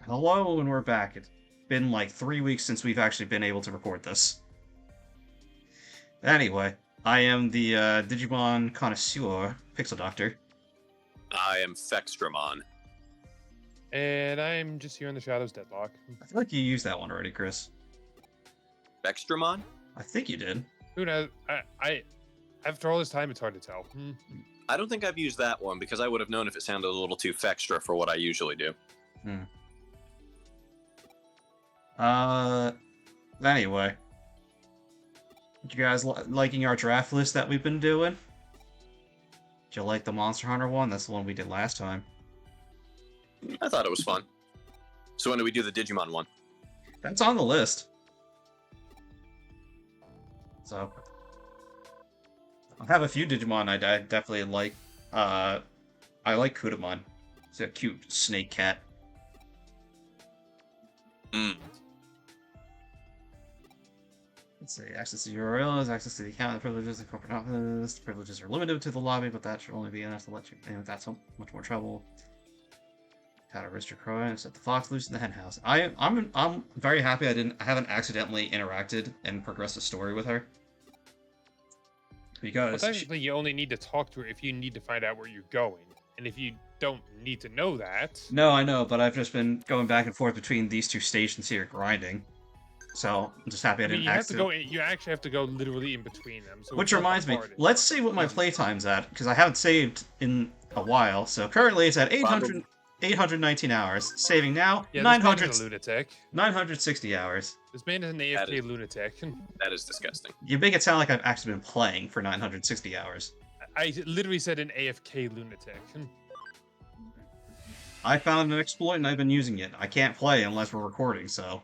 Hello, and we're back. It's been like 3 weeks since we've actually been able to record this. Anyway, I am the Digimon connoisseur, Pixel Doctor. I am Fextramon. And I'm just here in the shadows, Deadlock. I feel like you used that one already, Chris. Fextramon? I think you did. Who knows? I after all this time, it's hard to tell. I don't think I've used that one because I would have known if it sounded a little too Fextra for what I usually do. Anyway. You guys liking our draft list that we've been doing? Did you like the Monster Hunter one? That's the one we did last time. I thought it was fun. So when do we do the Digimon one? That's on the list. So, I have a few Digimon I definitely like. I like Kudamon. It's a cute snake cat. Let's see. Access to URLs, access to the account, the privileges, and corporate office. The privileges are limited to the lobby, but that should only be enough to let you in without so much more trouble. How to wrist your crow, set the fox loose in the hen house. I'm very happy I haven't accidentally interacted and progressed the story with her. Because well, technically, you only need to talk to her if you need to find out where you're going, and if you don't need to know that. No, I know, but I've just been going back and forth between these two stations here, grinding. So I'm just happy I didn't accidentally. You actually have to go literally in between them. So which reminds me, let's see what my playtime's at, because I haven't saved in a while. So currently it's at 819 hours. Saving now, yeah, 960 hours. This man is an AFK lunatic. That is disgusting. You make it sound like I've actually been playing for 960 hours. I literally said an AFK lunatic. I found an exploit and I've been using it. I can't play unless we're recording, so...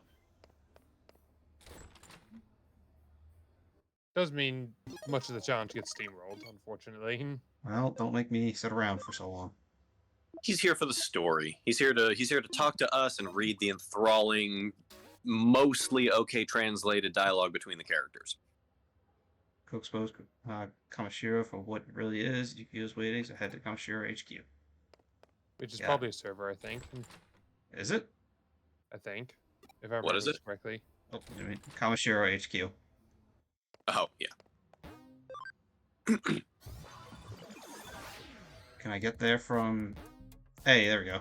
Does mean much of the challenge gets steamrolled, unfortunately. Well, don't make me sit around for so long. He's here for the story. He's here to talk to us and read the enthralling, mostly okay translated dialogue between the characters. Co-expose Kamashiro for what it really is. Yukio's waiting, so head to Kamashiro HQ. Which is probably a server, I think. Is it? I think. If I remember this correctly. Oh, I mean, Kamashiro HQ. Oh, yeah. Can I get there from... Hey, there we go.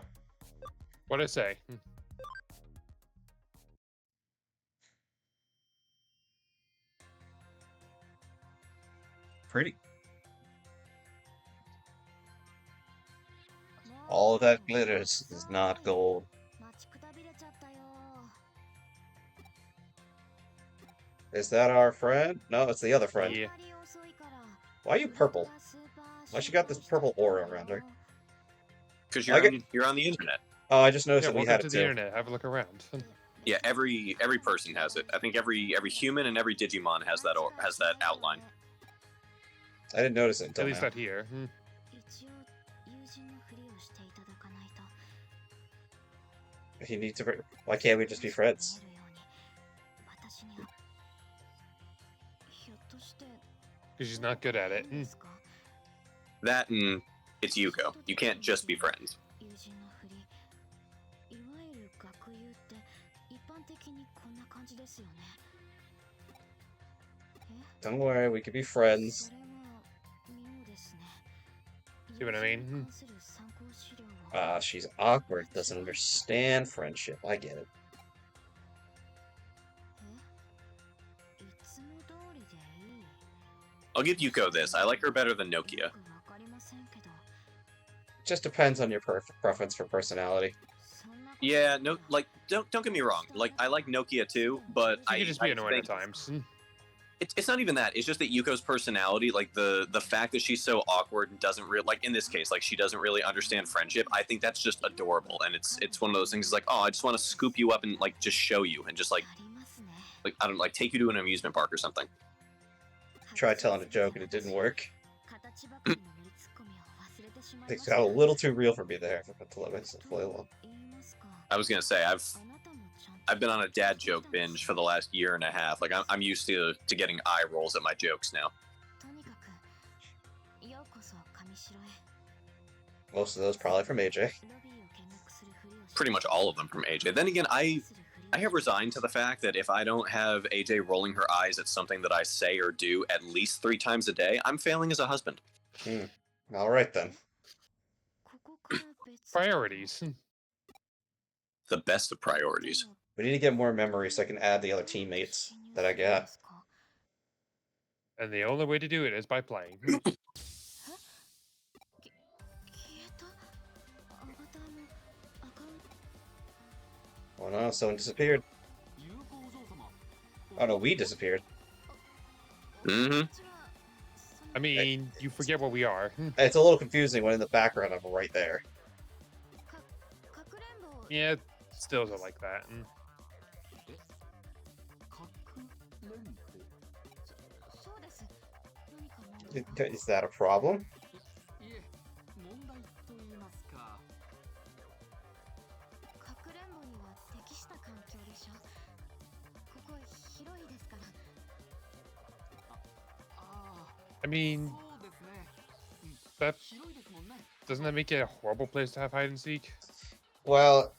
What'd I say? Pretty. All that glitters is not gold. Is that our friend? No, it's the other friend. Yeah. Why are you purple? Why she got this purple aura around her? Because you're on the internet. Oh, I just noticed that we had it to too. the internet. Have a look around. Yeah, every person has it. I think every human and every Digimon has that outline. I didn't notice it until At least now. not here. You need to. Why can't we just be friends? Because she's not good at it. That and it's Yuko. You can't just be friends. Don't worry, we could be friends. See what I mean? She's awkward, doesn't understand friendship. I get it. I'll give Yuko this. I like her better than Nokia. Just depends on your preference for personality. Yeah, no, like don't get me wrong. Like I like Nokia too, but She can just be annoying at times. It's not even that. It's just that Yuko's personality, like the fact that she's so awkward and doesn't really, like in this case, like she doesn't really understand friendship. I think that's just adorable, and it's one of those things. It's like, oh, I just want to scoop you up and like just show you, and just like I don't like take you to an amusement park or something. Tried telling a joke and it didn't work. It got a little too real for me there. I forgot to let myself play along. I was gonna say I've been on a dad joke binge for the last year and a half. Like I'm used to getting eye rolls at my jokes now. Most of those probably from AJ. pretty much all of them from AJ. Then again, I have resigned to the fact that if I don't have AJ rolling her eyes at something that I say or do at least 3 times a day, I'm failing as a husband. All right then. Priorities. The best of priorities. We need to get more memory so I can add the other teammates that I got. And the only way to do it is by playing. Oh no, someone disappeared. Oh no, we disappeared. Mm-hmm. I mean, you forget where we are. It's a little confusing when in the background I'm right there. Yeah, stills are like that. Is that a problem? I mean, that doesn't that make it a horrible place to have hide and seek? Well,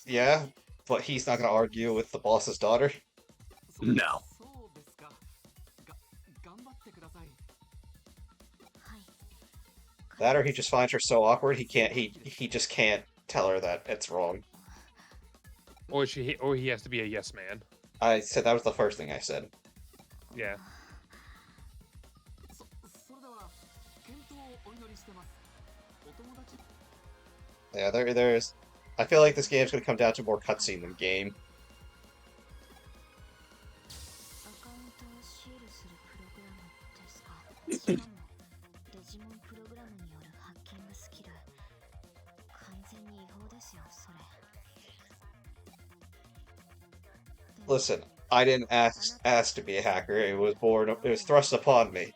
yeah, but he's not going to argue with the boss's daughter. No. That or he just finds her so awkward he just can't tell her that it's wrong. Or he has to be a yes man. I said that was the first thing I said. Yeah. Yeah, there's. I feel like this game's gonna come down to more cutscene than game. Listen, I didn't ask to be a hacker. It was thrust upon me.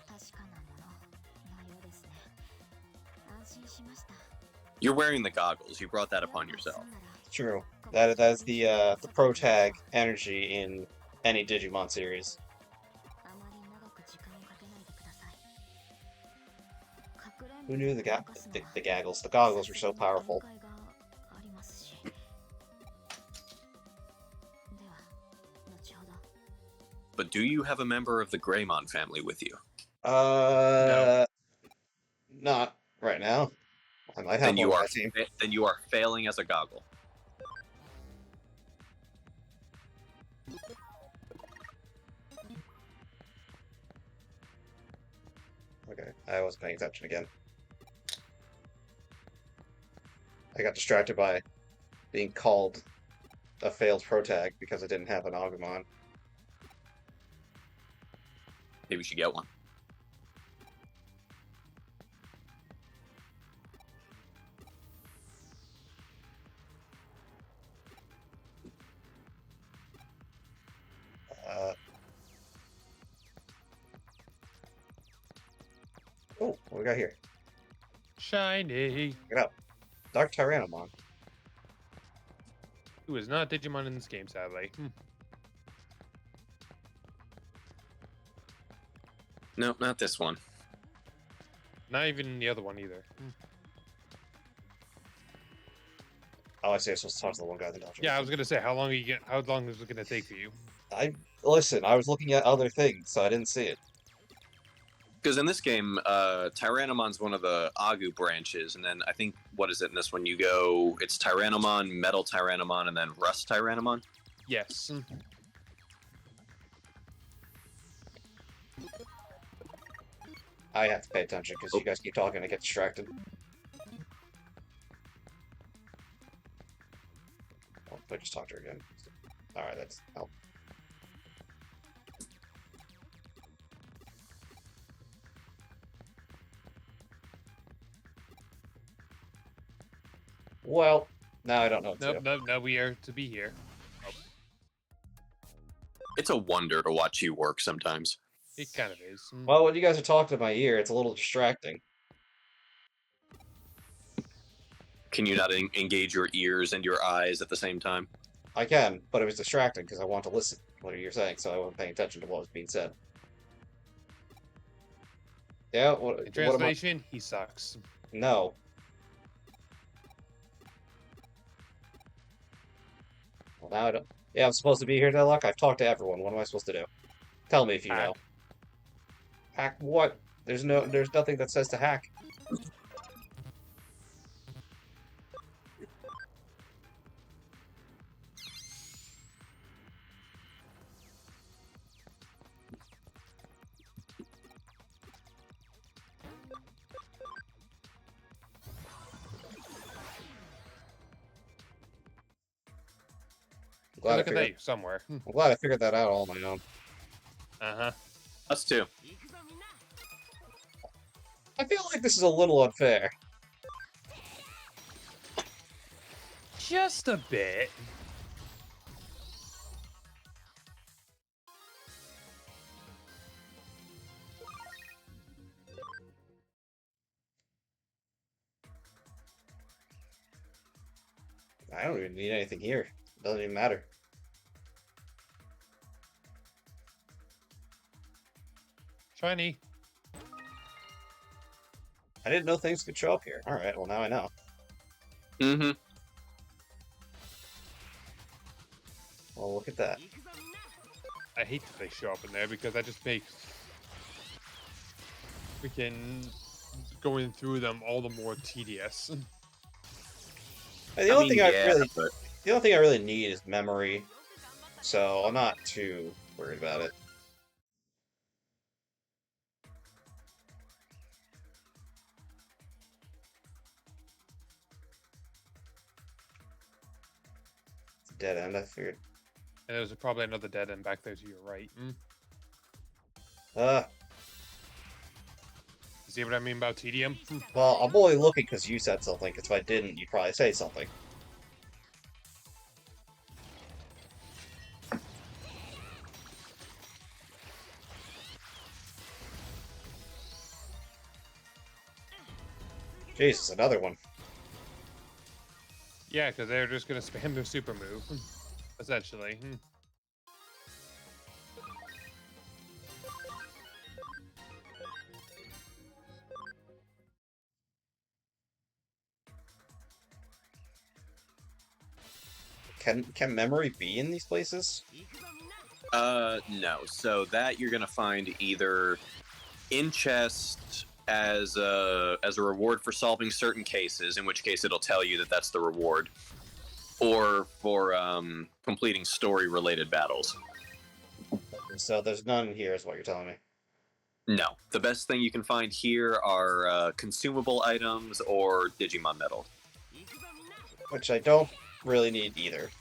You're wearing the goggles. You brought that upon yourself. True. That is the pro tag energy in any Digimon series. Who knew the gaggles? The goggles were so powerful. But do you have a member of the Greymon family with you? No. Not right now. I might have one on my team. Then you are failing as a goggle. Okay, I was paying attention again. I got distracted by being called a failed pro tag because I didn't have an Agumon. Maybe we should get one. Oh, what we got here? Shiny. Get up. Dark Tyrannomon. Who is not Digimon in this game, sadly. No, not this one. Not even the other one either. Oh, I see. I'm supposed to talk to the one guy in the dungeon. Yeah, I was gonna say, how long is it gonna take for you? Listen. I was looking at other things, so I didn't see it. Because in this game, Tyrannomon's one of the Agu branches, and then I think, what is it in this one? You go, it's Tyrannomon, Metal Tyrannomon, and then Rust Tyrannomon? Yes. I have to pay attention because you guys keep talking and I get distracted. Oh, I just talked to her again. Alright, that's help. Well, now I don't know what to do. Nope, we are to be here. Oh. It's a wonder to watch you work sometimes. It kind of is. Well, when you guys are talking to my ear, it's a little distracting. Can you not engage your ears and your eyes at the same time? I can, but it was distracting because I want to listen to what you're saying, so I wasn't paying attention to what was being said. Yeah, In translation, he sucks. No. Well, now I don't. Yeah, I'm supposed to be here, Deadlock. I've talked to everyone. What am I supposed to do? Tell me if you know. Hack. Hack what? There's nothing that says to hack. Look at that somewhere. I'm glad I figured that out all on my own. Uh-huh. Us too. I feel like this is a little unfair. Just a bit. I don't even need anything here. It doesn't even matter. Shiny. I didn't know things could show up here. Alright, well now I know. Mm-hmm. Well, look at that. I hate that they show up in there because that just makes freaking going through them all the more tedious. The only thing but the only thing I really need is memory, so I'm not too worried about it. It's a dead end, I figured. And there's probably another dead end back there to your right. Uh, See what I mean about tedium? well, I'm only looking because you said something, because if I didn't, you'd probably say something. Jesus, another one. Yeah, because they're just going to spam their super move, essentially. Can memory be in these places? No. So that you're gonna find either in chest as a reward for solving certain cases, in which case it'll tell you that that's the reward, or for completing story-related battles. So there's none here, is what you're telling me. No. The best thing you can find here are consumable items or Digimon medal. Which I don't really need either.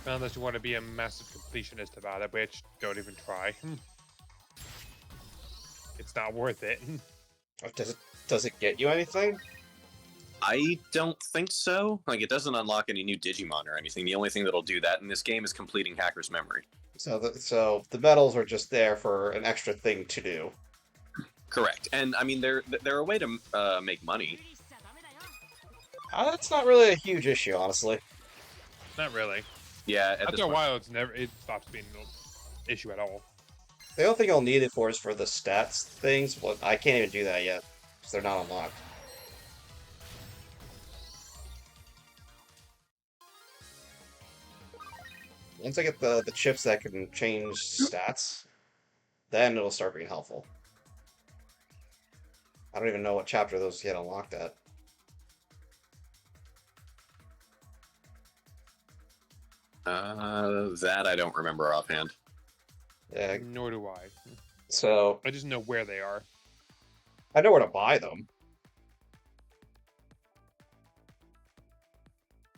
Unless you want to be a massive completionist about it, which don't even try. It's not worth it. Does it get you anything? I don't think so. Like, it doesn't unlock any new Digimon or anything. The only thing that'll do that in this game is completing Hacker's Memory. So the medals are just there for an extra thing to do. Correct. And, I mean, they're a way to make money. That's not really a huge issue, honestly. Not really. Yeah, After a while, it stops being an issue at all. The only thing I'll need it for is for the stats things, but I can't even do that yet, because they're not unlocked. Once I get the chips that can change stats, then it'll start being helpful. I don't even know what chapter those get unlocked at. That I don't remember offhand. Yeah, Nor do I. so I just know where they are. I know where to buy them.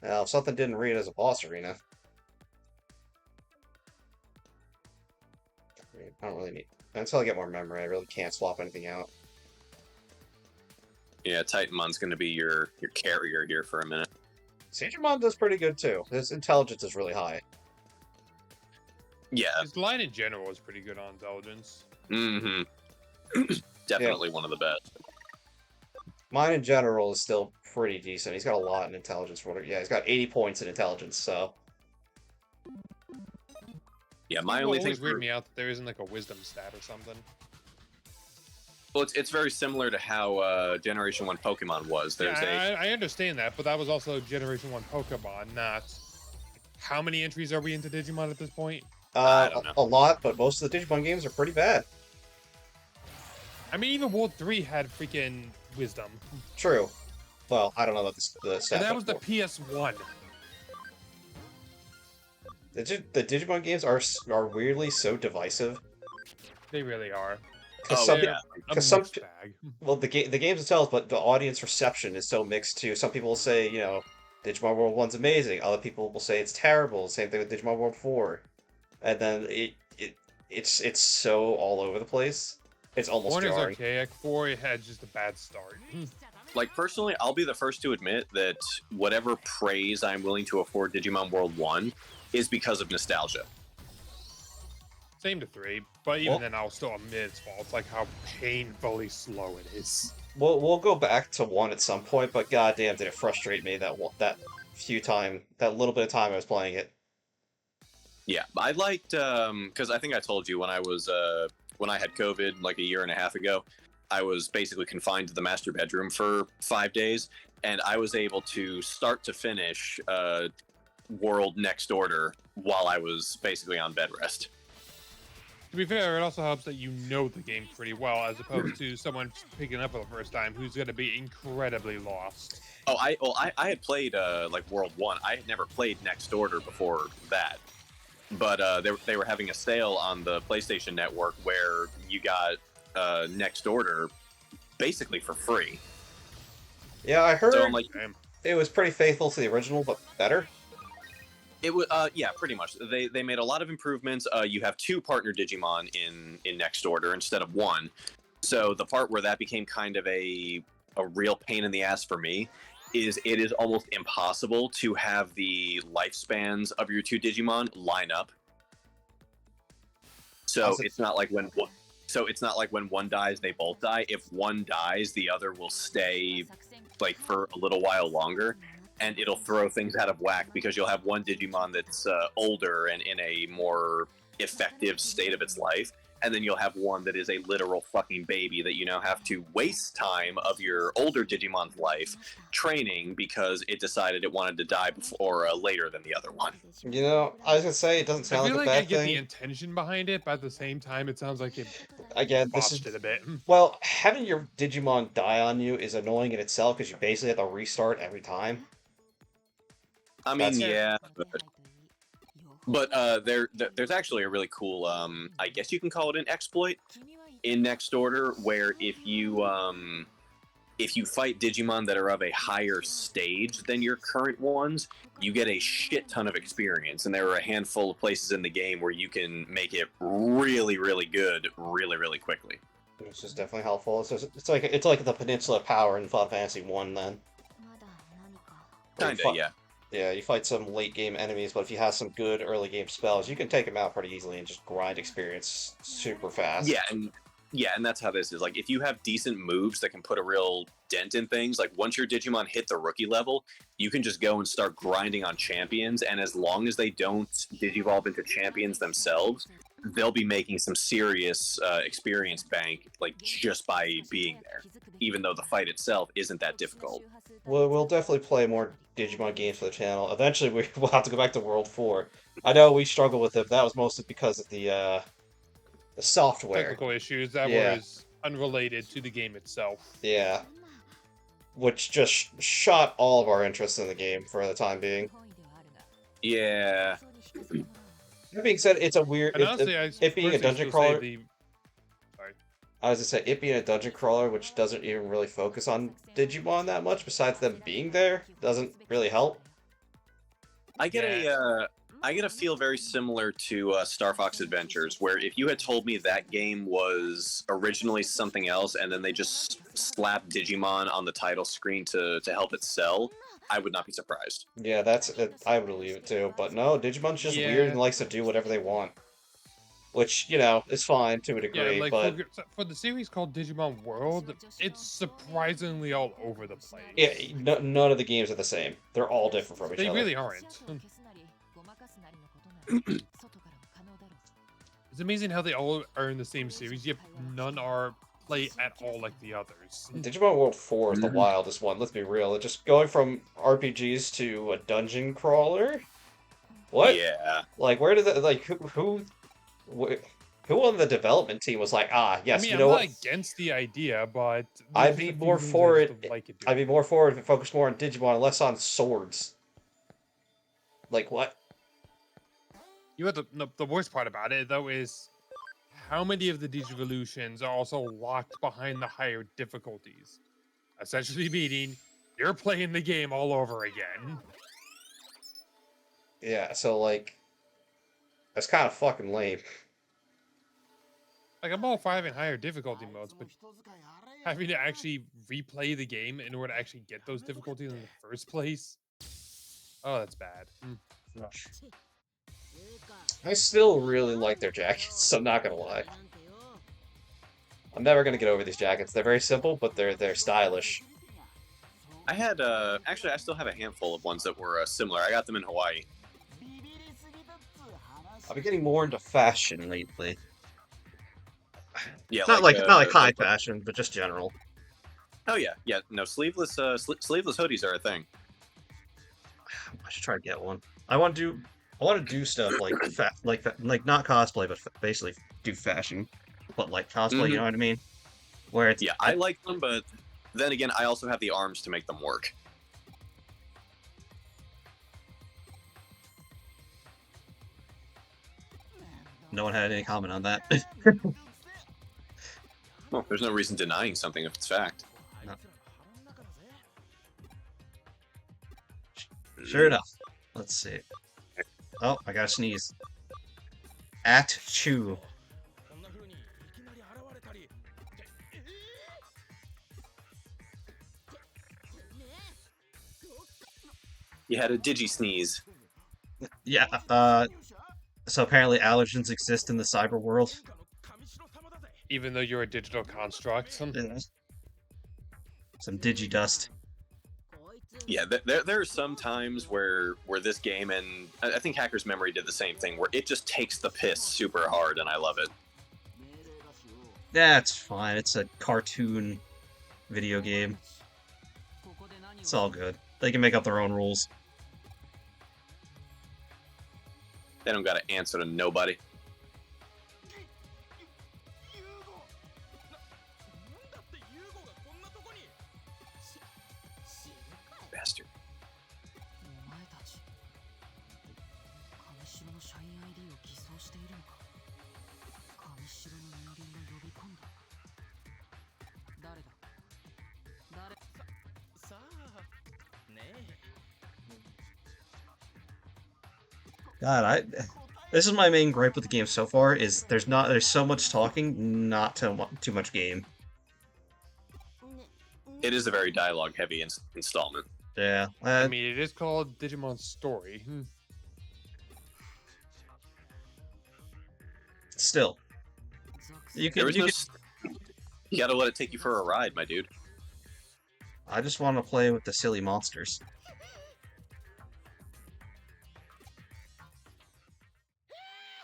Now, if something didn't read as a boss arena, I don't really need. Until I get more memory, I really can't swap anything out. Yeah, Titanmon's going to be your carrier here for a minute. Digimon does pretty good too. His intelligence is really high. Yeah. His line in general is pretty good on intelligence. Mm-hmm. Definitely one of the best. Mine in general is still pretty decent. He's got a lot in intelligence. Yeah, he's got 80 points in intelligence, so... Yeah, my People only thing... always weird me out that there isn't like a wisdom stat or something. Well, it's very similar to how Generation 1 Pokemon was. There's Yeah, I understand that, but that was also Generation 1 Pokemon, not... How many entries are we into Digimon at this point? I don't know. A lot, but most of the Digimon games are pretty bad. I mean, even World 3 had freaking Wisdom. True. Well, I don't know about the And stats. that was the PS1. The Digimon games are weirdly so divisive. They really are. Because Oh, some, yeah. A because some, mixed bag. well, the games themselves, but the audience reception is so mixed too. Some people will say, Digimon World 1's amazing. Other people will say it's terrible. Same thing with Digimon World 4. And then it's so all over the place. It's almost 1 is jarring. archaic, 4 it had just a bad start. Like, personally, I'll be the first to admit that whatever praise I'm willing to afford Digimon World 1 is because of nostalgia. Same to 3, but even Well- then I'll still admit its faults, like how painfully slow it is. We'll go back to 1 at some point, but goddamn, did it frustrate me that little bit of time I was playing it. Yeah, I liked because I think I told you when I had COVID like a year and a half ago, I was basically confined to the master bedroom for 5 days, and I was able to start to finish World Next Order while I was basically on bed rest. To be fair, it also helps that you know the game pretty well, as opposed to someone picking up for the first time who's going to be incredibly lost. Oh, I had played like World 1. I had never played Next Order before that. But they were having a sale on the PlayStation Network where you got Next Order basically for free. Yeah, I heard So I'm like, Damn. it was pretty faithful to the original, but better. it was yeah, pretty much. They made a lot of improvements. You have 2 partner Digimon in Next Order instead of 1. So the part where that became kind of a real pain in the ass for me is it is almost impossible to have the lifespans of your 2 Digimon line up. So it's not like when one dies, they both die. If one dies, the other will stay like for a little while longer, and it'll throw things out of whack because you'll have one Digimon that's older and in a more effective state of its life, and then you'll have one that is a literal fucking baby that you now have to waste time of your older Digimon's life training because it decided it wanted to die before later than the other one. I was gonna say it doesn't I sound feel like a like I bad get the thing. intention behind it, but at the same time, it sounds like it Again, this is botched it a bit. well, having your Digimon die on you is annoying in itself because you basically have to restart every time. I mean, That's- yeah, but there's actually a really cool, I guess you can call it an exploit in Next Order, where if you fight Digimon that are of a higher stage than your current ones, you get a shit ton of experience, and there are a handful of places in the game where you can make it really, really good, really, really quickly. Which is definitely helpful. It's like the Peninsula of Power in Final Fantasy 1 then. Where you Kinda, fight- yeah. Yeah, you fight some late game enemies, but if you have some good early game spells, you can take them out pretty easily and just grind experience super fast. Yeah, and that's how this is. Like, if you have decent moves that can put a real dent in things, like once your Digimon hit the rookie level, you can just go and start grinding on champions, and as long as they don't digivolve into champions themselves, they'll be making some serious experience bank, like, just by being there, even though the fight itself isn't that difficult. We'll definitely play more Digimon games for the channel. Eventually, we'll have to go back to World 4. I know we struggled with it, but that was mostly because of the software. Technical issues that Yeah. was unrelated to the game itself. Yeah. Which just shot all of our interest in the game for the time being. Yeah. That being said, it's a weird... And honestly, I it being a personally dungeon still say crawler... Sorry. I was gonna say, it being a dungeon crawler, which doesn't even really focus on Digimon that much, besides them being there, doesn't really help. I get a feel very similar to Star Fox Adventures, where if you had told me that game was originally something else and then they just slapped Digimon on the title screen to help it sell, I would not be surprised. Yeah, that's it. I would believe it too. But no, Digimon's just weird and likes to do whatever they want. Which, is fine to a degree, Yeah, like but... for the series called Digimon World, it's surprisingly all over the place. Yeah, none of the games are the same. They're all different from each They other. really aren't. It's amazing how they all are in the same series, yet none are play at all like the others. Digimon World 4 is the Mhm. wildest one, let's be real. It's just going from RPGs to a dungeon crawler? What? Yeah. Like, where did that, like, who on the development team was like, ah, I yes, mean, you I'm know not what? against the idea, but I'd there's just be a few more things for I it. just don't like it I'd be doing. more for it if it focused more on Digimon and less on swords. Like, what? You know what the worst part about it though is how many of the Digivolutions are also locked behind the higher difficulties, essentially meaning you're playing the game all over again. Yeah, so, like, that's kind of fucking lame. Like I'm all for having higher difficulty modes, but having to actually replay the game in order to actually get those difficulties in the first place. Oh, that's bad. I still really like their jackets, so I'm not gonna lie. I'm never gonna get over these jackets. They're very simple, but they're stylish. I had actually I still have a handful of ones that were similar. I got them in Hawaii. I've been getting more into fashion lately. Yeah, Not like high fashion, but just general. Oh yeah, yeah. No, sleeveless sleeveless hoodies are a thing. I should try to get one. I want to do stuff like like not cosplay, but basically do fashion, but like cosplay. You know what I mean? Where it's Yeah, I like them, but then again, I also have the arms to make them work. no one had any comment on that. Well, there's no reason denying something if it's fact. No. Sure enough. Let's see. Oh, I gotta sneeze. At Chew. You had a digi sneeze. Yeah, so apparently allergens exist in the cyber world. Even though you're a digital construct. Some digidust. Yeah, there are some times where this game, and I think Hacker's Memory did the same thing, where it just takes the piss super hard, and I love it. That's fine. It's a cartoon video game. It's all good. They can make up their own rules. They don't gotta answer to nobody. Bastard. God, this is my main gripe with the game so far. Is there's so much talking, not too much game. It is a very dialogue-heavy installment. Yeah. I mean, it is called Digimon Story. Still, you can. You gotta let it take you for a ride, my dude. I just want to play with the silly monsters.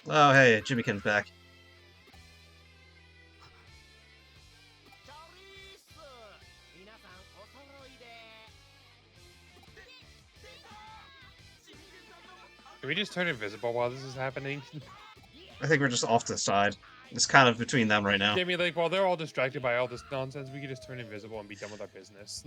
Oh, hey, Jimmykin's back. Can we just turn invisible while this is happening? I think we're just off to the side. It's kind of between them right now. I mean, like, while they're all distracted by all this nonsense, we could just turn invisible and be done with our business.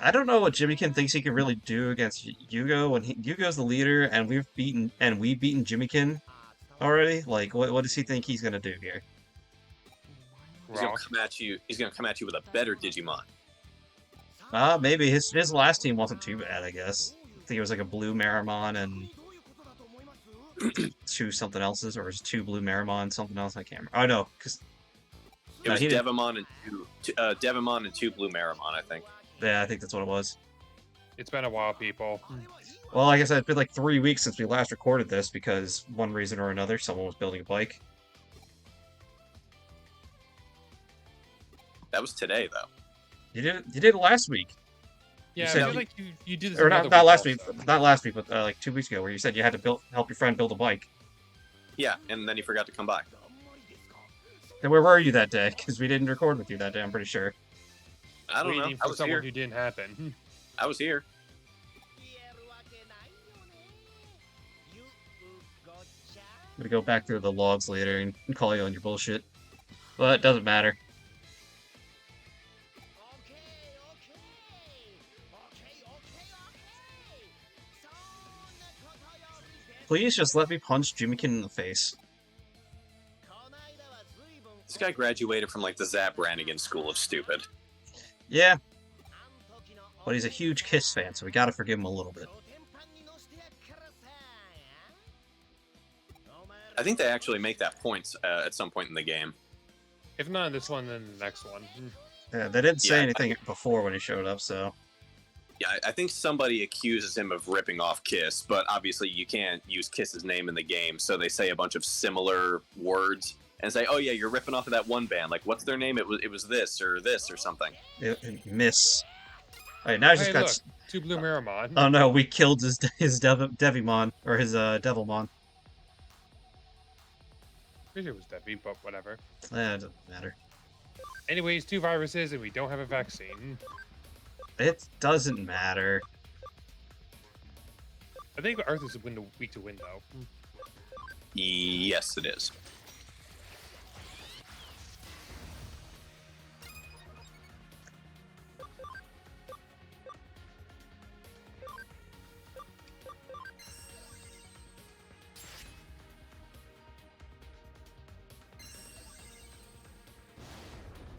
I don't know what Jimmykin thinks he can really do against Yugo when Yugo's the leader and we've beaten Jimmykin already. Like, what does he think he's gonna do here? He's gonna come at you. He's gonna come at you with a better Digimon. Maybe his last team wasn't too bad. I guess I think it was like a blue Marimon and two something else's, or it was two blue Marimon something else. I can't remember. Oh no, because it was Devimon and two blue Marimon, I think. Yeah, I think that's what it was. It's been a while, people. Well, like I said, it's been like 3 weeks since we last recorded this because one reason or another, someone was building a bike. That was today, though. You did it last week. Yeah, I said feel you- like you do this Or another not week last week, also. not last week, but like 2 weeks ago, where you said you had to help your friend build a bike. Yeah, and then he forgot to come by. And where were you that day? Because we didn't record with you that day. I'm pretty sure. I don't know. Waiting I for was someone here. who didn't happen. I was here. I'm gonna go back through the logs later and call you on your bullshit. But it doesn't matter. Please just let me punch Jimmykin in the face. This guy graduated from like the Zap Brannigan School of Stupid. Yeah, but he's a huge Kiss fan, so we gotta forgive him a little bit. I think they actually make that point at some point in the game. If not in this one, then the next one. Yeah, they didn't say Yeah, anything before when he showed up, so... Yeah, I think somebody accuses him of ripping off Kiss, but obviously you can't use Kiss's name in the game, so they say a bunch of similar words and say, "Oh yeah, you're ripping off of that one band. Like, what's their name? It was this or something." Miss. Alright, now he's just Hey, got... look, two blue Miramon. Oh no, we killed his Devimon, or his Devilmon. Pretty sure it was Debbie, but whatever. It doesn't matter. Anyways, 2 viruses, and we don't have a vaccine. It doesn't matter. I think Earth is weak to win, though. Yes, it is.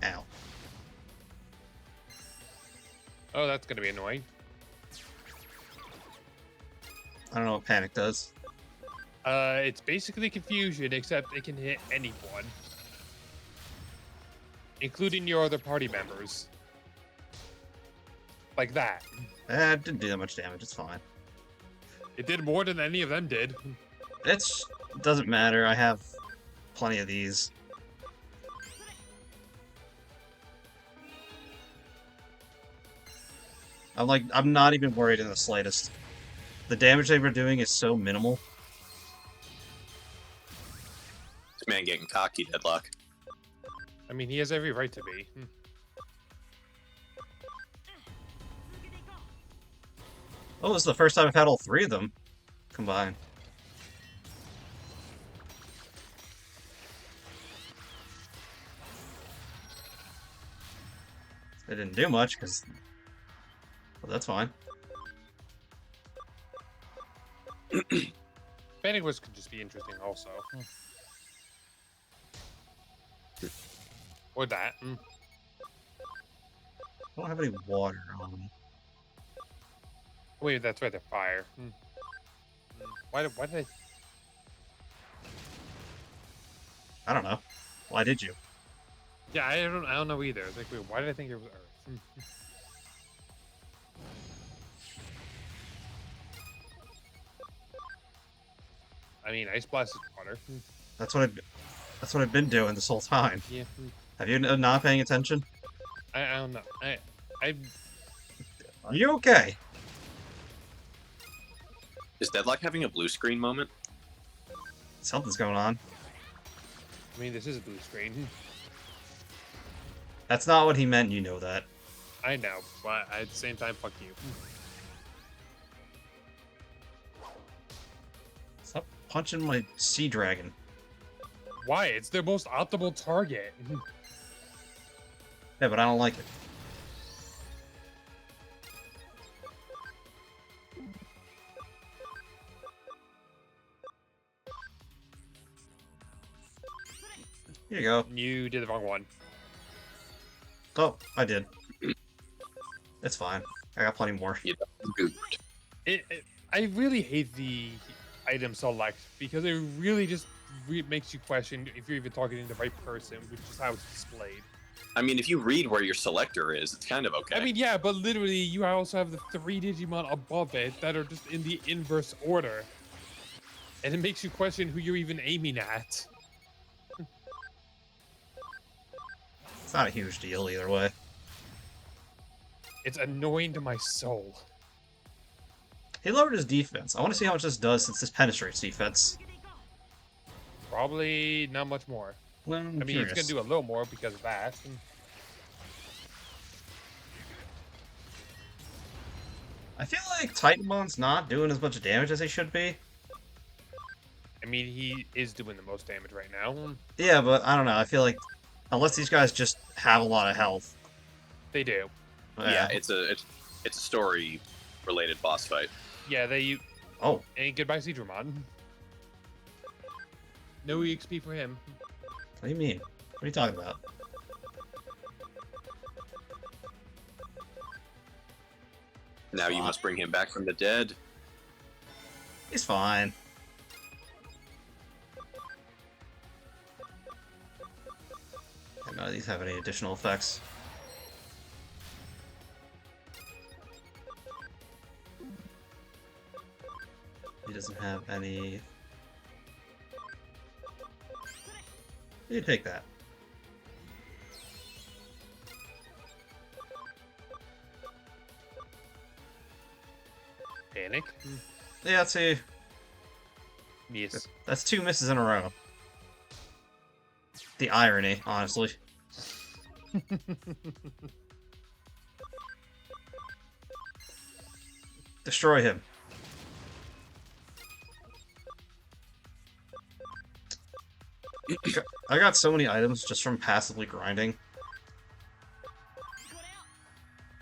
Ow. Oh, that's gonna be annoying. I don't know what Panic does. It's basically confusion, except it can hit anyone, including your other party members. Like that. It didn't do that much damage, it's fine. It did more than any of them did. It doesn't matter, I have plenty of these. I'm not even worried in the slightest. The damage they were doing is so minimal. This man getting cocky, Deadlock. I mean, he has every right to be. Oh, this is the first time I've had all 3 of them combined. It didn't do much, because... Well, that's fine. Panic Whisks could just be interesting, also. Or that. I don't have any water on me. Wait, that's right, they're fire. Why did I... I don't know. Why did you? Yeah, I don't know either. It's like, wait, why did I think it was Earth? I mean, Ice Blast is water. That's what I've been doing this whole time. Yeah. Have you not paying attention? I don't know. Are you okay? Is Deadlock having a blue screen moment? Something's going on. I mean, this is a blue screen. That's not what he meant, you know that. I know, but at the same time, fuck you. Stop punching my sea dragon. Why? It's their most optimal target. Yeah, but I don't like it. Here you go. You did the wrong one. Oh, I did. It's fine. I got plenty more. Yeah, gooped. I really hate the item select because it really just makes you question if you're even talking to the right person, which is how it's displayed. I mean, if you read where your selector is, it's kind of okay. I mean, yeah, but literally, you also have the 3 Digimon above it that are just in the inverse order. And it makes you question who you're even aiming at. It's not a huge deal either way. It's annoying to my soul. He lowered his defense. I want to see how much this does since this penetrates defense. Probably not much more. Well, I mean, he's gonna do a little more because of that. I feel like Titanmon's not doing as much damage as he should be. I mean, he is doing the most damage right now. Yeah, but I don't know. I feel like unless these guys just have a lot of health. They do. Yeah, it's a story related boss fight. Yeah, they. Oh. And goodbye, Digimon. No EXP for him. What do you mean? What are you talking about? Now you must bring him back from the dead. He's fine. And none of these have any additional effects. He doesn't have any... You take that. Panic? Yeah, see, Yes. that's 2 misses in a row. The irony, honestly. Destroy him. I got so many items just from passively grinding.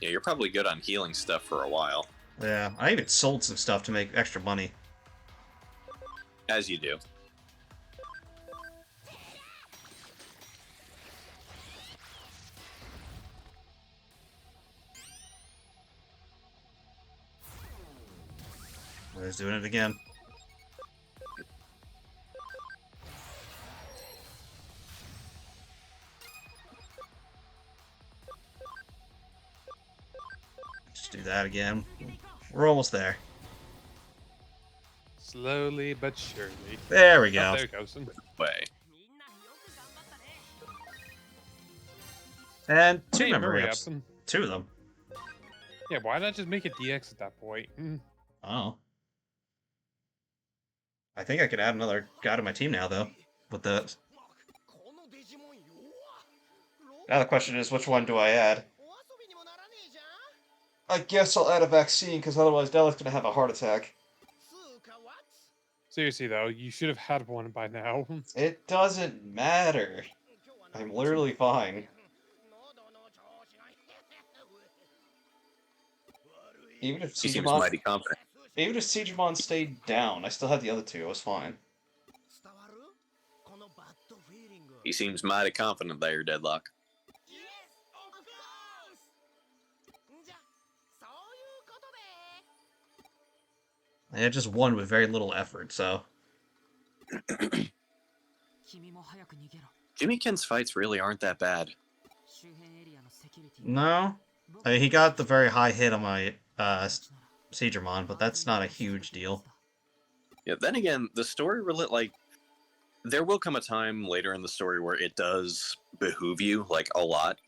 Yeah, you're probably good on healing stuff for a while. Yeah, I even sold some stuff to make extra money. As you do. He's doing it again. Just do that again. We're almost there. Slowly but surely. There we Oh, go. there it goes. Way. And 2 Hey, memory memory ups. ups. 2 of them. Yeah, why not just make it DX at that point? Oh. I think I could add another guy to my team now, though. With the... Now the question is, which one do I add? I guess I'll add a vaccine, because otherwise Della's gonna have a heart attack. Seriously, though, you should have had one by now. It doesn't matter. I'm literally fine. Even if He seems Digimon, mighty confident. even if Digimon stayed down, I still had the other 2. I was fine. He seems mighty confident there, Deadlock. I had just one with very little effort, so... Jimmy Ken's fights really aren't that bad. No? I mean, he got the very high hit on my, Seedramon, but that's not a huge deal. Yeah, then again, the story like there will come a time later in the story where it does behoove you, like, a lot,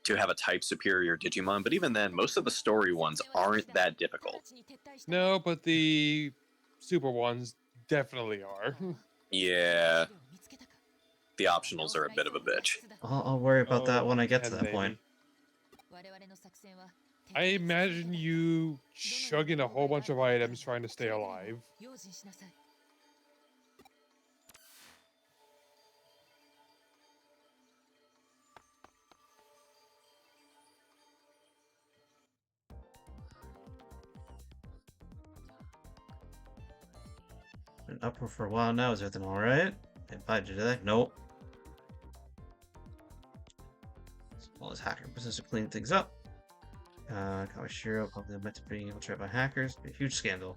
to have a type superior Digimon, but even then, most of the story ones aren't that difficult. No, but the super ones definitely are. Yeah, the optionals are a bit of a bitch. I'll worry about that Oh, when I get to can that they? point. I imagine you chugging a whole bunch of items trying to stay alive. Been up for a while now. Is everything alright? Invited you to that? Nope. All this hacker business to clean things up. Kawashiro probably meant to be infiltrated by hackers. Be a huge scandal.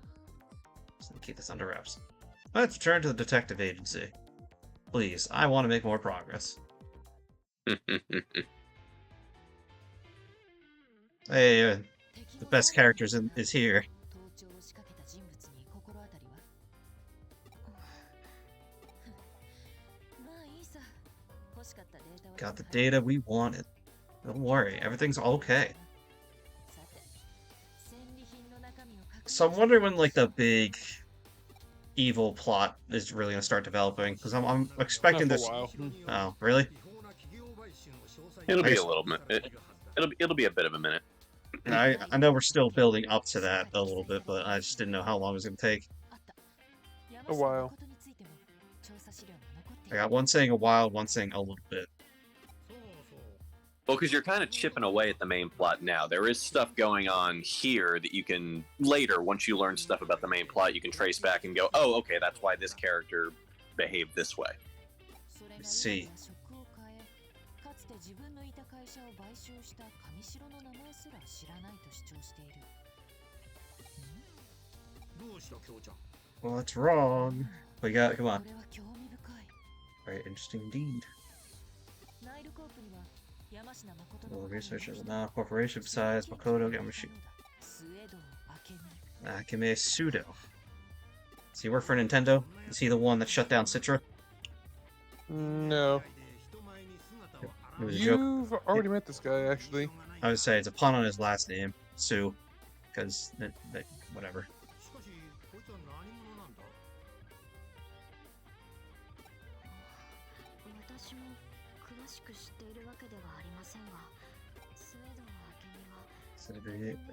So keep this under wraps. Let's return to the detective agency. Please, I want to make more progress. Hey, the best characters is here. Got the data we wanted. Don't worry, everything's okay. So I'm wondering when like the big evil plot is really gonna start developing because I'm Not expecting for a this. while. Oh, really? It'll I be guess a little bit. It'll be a bit of a minute. I know we're still building up to that a little bit, but I just didn't know how long it was gonna take. A while. I got one saying a while, one saying a little bit. Well, because you're kind of chipping away at the main plot now. There is stuff going on here that you can later, once you learn stuff about the main plot, you can trace back and go, oh, okay, that's why this character behaved this way. Let's see. Well, that's wrong. We got, come on. Very interesting indeed. Well, the research is not a corporation besides Makoto Yamashi. Akime Sudo. Does he work for Nintendo? Is he the one that shut down Citra? No. It was a joke. You've already met this guy, actually. I would say it's a pun on his last name, Sue, because whatever.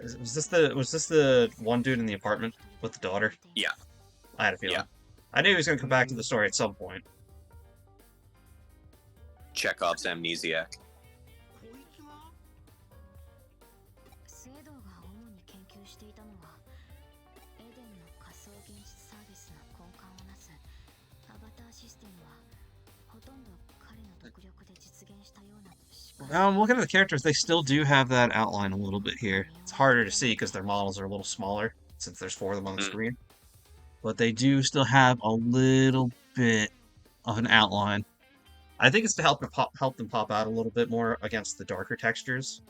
Was this the one dude in the apartment with the daughter? Yeah. I had a feeling. Yeah. I knew he was going to come back to the story at some point. Chekhov's amnesiac. Now I'm looking at the characters, they still do have that outline a little bit here. It's harder to see because their models are a little smaller, since there's 4 of them on the screen. But they do still have a little bit of an outline. I think it's to help them pop out a little bit more against the darker textures.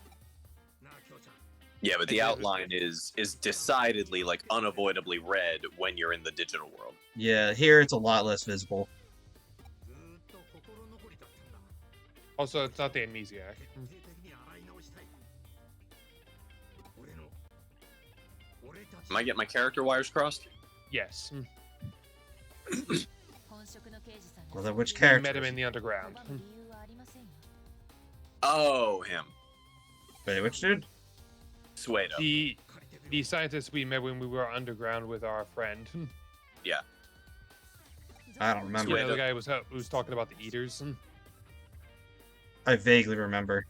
Yeah, but the outline is decidedly, like, unavoidably red when you're in the digital world. Yeah, here it's a lot less visible. Also, it's not the amnesiac. Am I getting my character wires crossed? Yes. Well, then which We character? met him in the underground. Oh, him. Wait, which dude? Suedo. The scientist we met when we were underground with our friend. Yeah. I don't remember. Yeah, the guy who was talking about the eaters. I vaguely remember.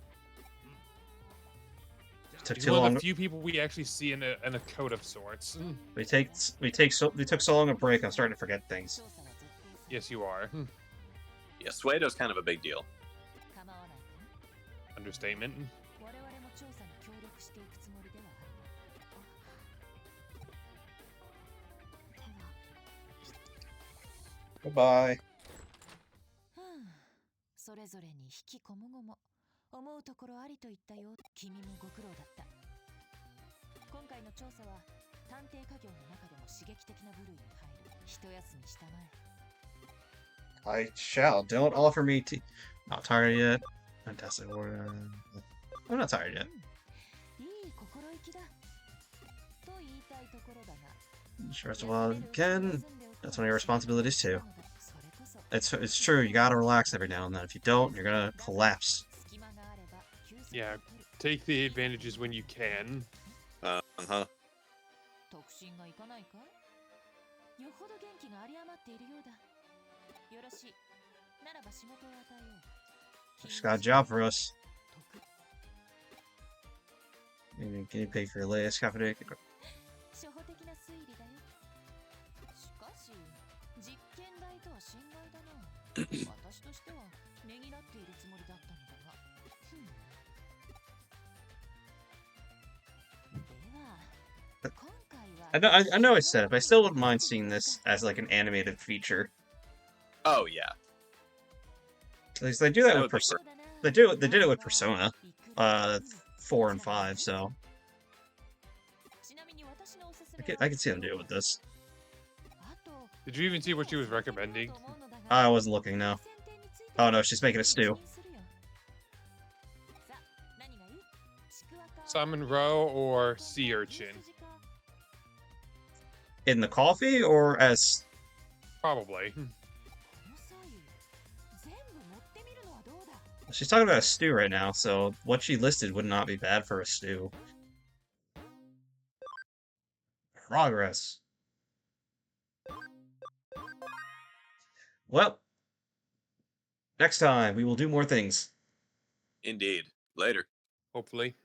It took He's too one long. of the few people we actually see in a coat of sorts. We took so long a break. I'm starting to forget things. Yes, you are. Yeah, Suedo's kind of a big deal. Understatement. Goodbye. それぞれに引きこもごも思うところありといったよ。君もご苦労だった。今回の調査は探偵家業の中でも刺激的な部類に入る。一休みしたまえ。I shall. Don't offer me tea. Not tired yet. Fantastic order. I'm not tired yet. いい心意気だ。と言いたいところだが。First of all, again, that's one of your responsibilities too. It's true. You gotta relax every now and then. If you don't, you're gonna collapse. Yeah, take the advantages when you can. 特進がいかないかい？よほど元気が有り余っているようだ。よろしい。ならば仕事を与えよう。 She's got a job for us. Can you pay for your latest cafe? 初歩的な推理だよ。しかし、実験台とは心外だな。私としてはねぎらっているつもりだったのだが。では、今回は I know I said it, but I still wouldn't mind seeing this as like an animated feature. Oh, yeah. At least they do that That with would be Persona. They did it with Persona, 4 and 5. So I can see them do it with this. Did you even see what she was recommending? I wasn't looking now. Oh no, she's making a stew. Salmon roe or sea urchin? in the coffee or as... Probably. この左右全部持ってみるのはどうだ。 She's talking about a stew right now, so what she listed would not be bad for a stew. Progress. Well, next time we will do more things. Indeed. Later. Hopefully.